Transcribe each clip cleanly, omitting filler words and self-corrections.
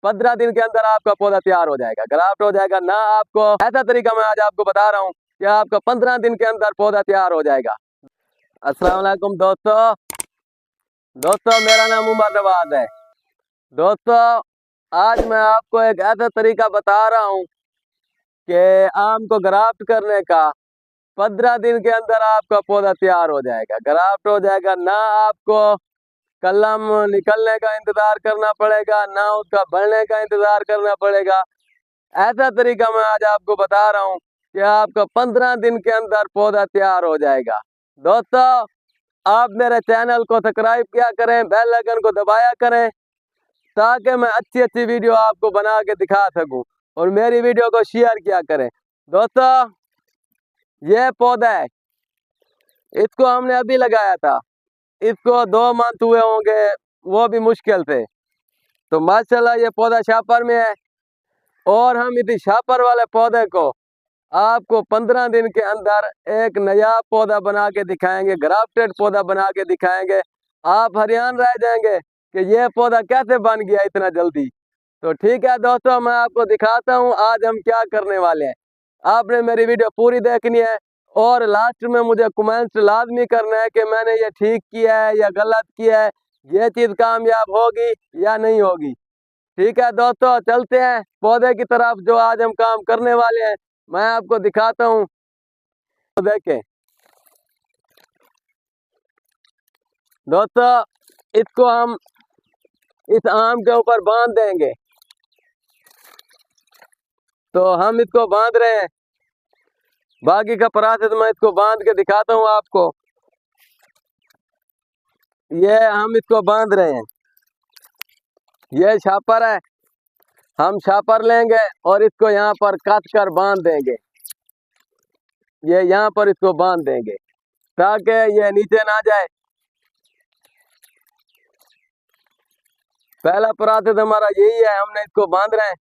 15 दिन के अंदर आपका पौधा तैयार हो जाएगा, ग्राफ्ट हो जाएगा ना। आपको ऐसा तरीका मैं आज आपको बता रहा हूँ कि आपका 15 दिन के अंदर पौधा तैयार हो जाएगा। अस्सलाम वालेकुम दोस्तों, मेरा नाम उमर नवाज है। दोस्तों, आज मैं आपको एक ऐसा तरीका बता रहा हूँ कि आम को ग्राफ्ट करने का। 15 दिन के अंदर आपका पौधा तैयार हो जाएगा, ग्राफ्ट हो जाएगा ना। आपको कलम निकलने का इंतजार करना पड़ेगा, ना उसका बढ़ने का इंतजार करना पड़ेगा। ऐसा तरीका मैं आज आपको बता रहा हूँ कि आपका 15 दिन के अंदर पौधा तैयार हो जाएगा। दोस्तों, आप मेरे चैनल को सब्सक्राइब किया करें, बेल आइकन को दबाया करें, ताकि मैं अच्छी अच्छी वीडियो आपको बना के दिखा सकूं, और मेरी वीडियो को शेयर किया करें। दोस्तों, ये पौधा है, इसको हमने अभी लगाया था, इसको 2 मंथ हुए होंगे, वो भी मुश्किल से। तो माशाल्लाह ये पौधा शापर में है, और हम इस शापर वाले पौधे को आपको 15 दिन के अंदर एक नया पौधा बना के दिखाएंगे, ग्राफ्टेड पौधा बना के दिखाएंगे। आप हैरान रह जाएंगे कि ये पौधा कैसे बन गया इतना जल्दी। तो ठीक है दोस्तों, मैं आपको दिखाता हूँ आज हम क्या करने वाले हैं। आपने मेरी वीडियो पूरी देखनी है, और लास्ट में मुझे कमेंट्स लाजमी करना है कि मैंने ये ठीक किया है या गलत किया है, ये चीज़ कामयाब होगी या नहीं होगी। ठीक है दोस्तों, चलते हैं पौधे की तरफ, जो आज हम काम करने वाले हैं मैं आपको दिखाता हूँ। तो देखें दोस्तों, इसको हम इस आम के ऊपर बांध देंगे। तो हम इसको बांध रहे हैं, बाकी का प्रोसेस मैं इसको बांध के दिखाता हूँ आपको। ये हम इसको बांध रहे हैं, ये शापर है, हम शापर लेंगे और इसको यहाँ पर काट कर बांध देंगे। ये यहाँ पर इसको बांध देंगे ताकि ये नीचे ना जाए। पहला प्रोसेस हमारा यही है, हमने इसको बांध रहे हैं।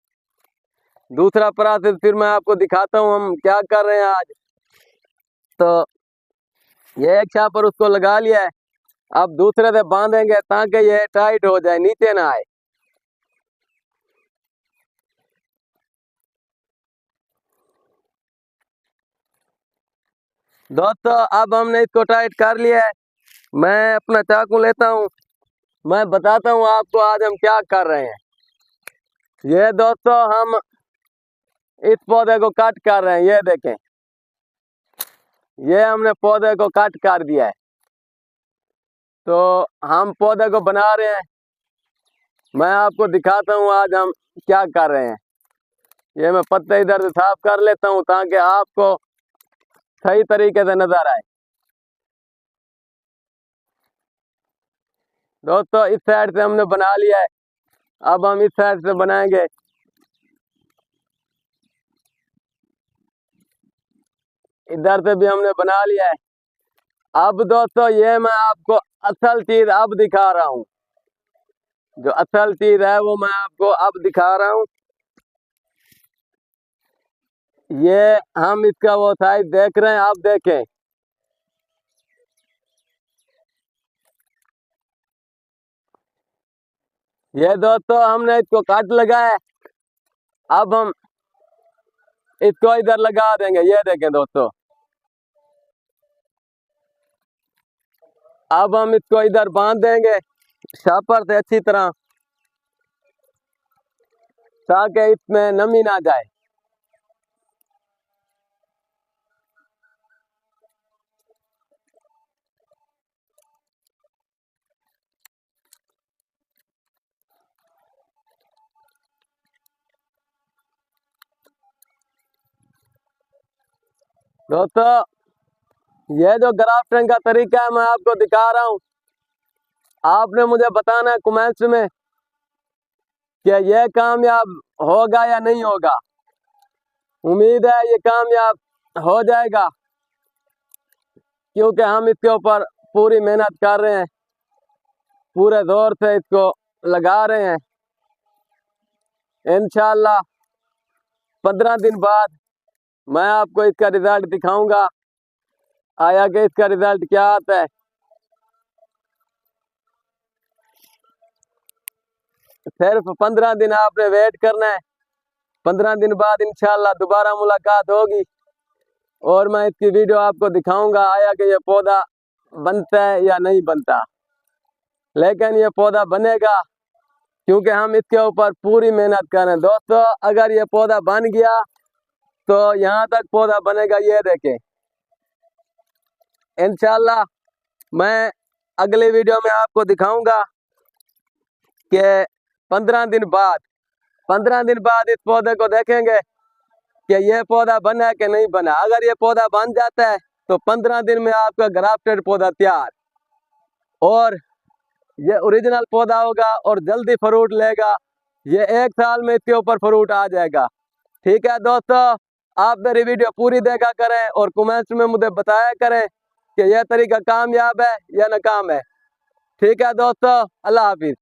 दूसरा प्रोसेस फिर मैं आपको दिखाता हूँ हम क्या कर रहे हैं आज। तो ये एक शापर उसको लगा लिया है, अब दूसरे से बांधेंगे ताकि ये टाइट हो जाए, नीचे ना आए। दोस्तों, अब हमने इसको टाइट कर लिया है। मैं अपना चाकू लेता हूँ, मैं बताता हूँ आपको आज हम क्या कर रहे हैं। ये दोस्तों, हम इस पौधे को कट कर रहे हैं, ये देखें, ये हमने पौधे को कट कर दिया है। तो हम पौधे को बना रहे हैं, मैं आपको दिखाता हूँ आज हम क्या कर रहे हैं। ये मैं पत्ते इधर से साफ कर लेता हूँ ताकि आपको सही तरीके से नजर आए। दोस्तों, इस साइड से हमने बना लिया है, अब हम इस साइड से बनाएंगे। इधर से भी हमने बना लिया है। अब दोस्तों, ये मैं आपको असल चीज अब दिखा रहा हूँ, जो असल चीज है वो मैं आपको अब दिखा रहा हूँ। ये हम इसका वो साइज देख रहे हैं, आप देखें। ये दोस्तों, हमने इसको काट लगाया है, अब हम इसको इधर लगा देंगे। ये देखें दोस्तों, अब हम इसको इधर बांध देंगे शापर से अच्छी तरह, ताकि इसमें नमी ना जाए। दोस्तों, ये जो ग्राफ्टिंग का तरीका है मैं आपको दिखा रहा हूँ, आपने मुझे बताना है कमेंट्स में कि ये कामयाब होगा या नहीं होगा। उम्मीद है ये कामयाब हो जाएगा, क्योंकि हम इसके ऊपर पूरी मेहनत कर रहे हैं, पूरे जोर से इसको लगा रहे हैं। इंशाल्लाह 15 दिन बाद मैं आपको इसका रिजल्ट दिखाऊंगा, आया कि इसका रिजल्ट क्या आता है। सिर्फ 15 दिन आपने वेट करना है। 15 दिन बाद इंशाल्लाह दोबारा मुलाकात होगी और मैं इसकी वीडियो आपको दिखाऊंगा आया कि ये पौधा बनता है या नहीं बनता। लेकिन ये पौधा बनेगा क्योंकि हम इसके ऊपर पूरी मेहनत कर रहे हैं। दोस्तों अगर ये पौधा बन गया तो यहाँ तक पौधा बनेगा, ये देखें। इंशाल्लाह मैं अगली वीडियो में आपको दिखाऊंगा कि 15 दिन बाद इस पौधे को देखेंगे कि यह पौधा बना है कि नहीं बना। अगर ये पौधा बन जाता है तो 15 दिन में आपका ग्राफ्टेड पौधा तैयार और ये ओरिजिनल पौधा होगा और जल्दी फ्रूट लेगा। ये 1 साल में इसके ऊपर फ्रूट आ जाएगा। ठीक है दोस्तों, आप मेरी वीडियो पूरी देखा करें और कमेंट्स में मुझे बताया करें कि यह तरीका कामयाब है या नाकाम है। ठीक है दोस्तों, अल्लाह हाफिज।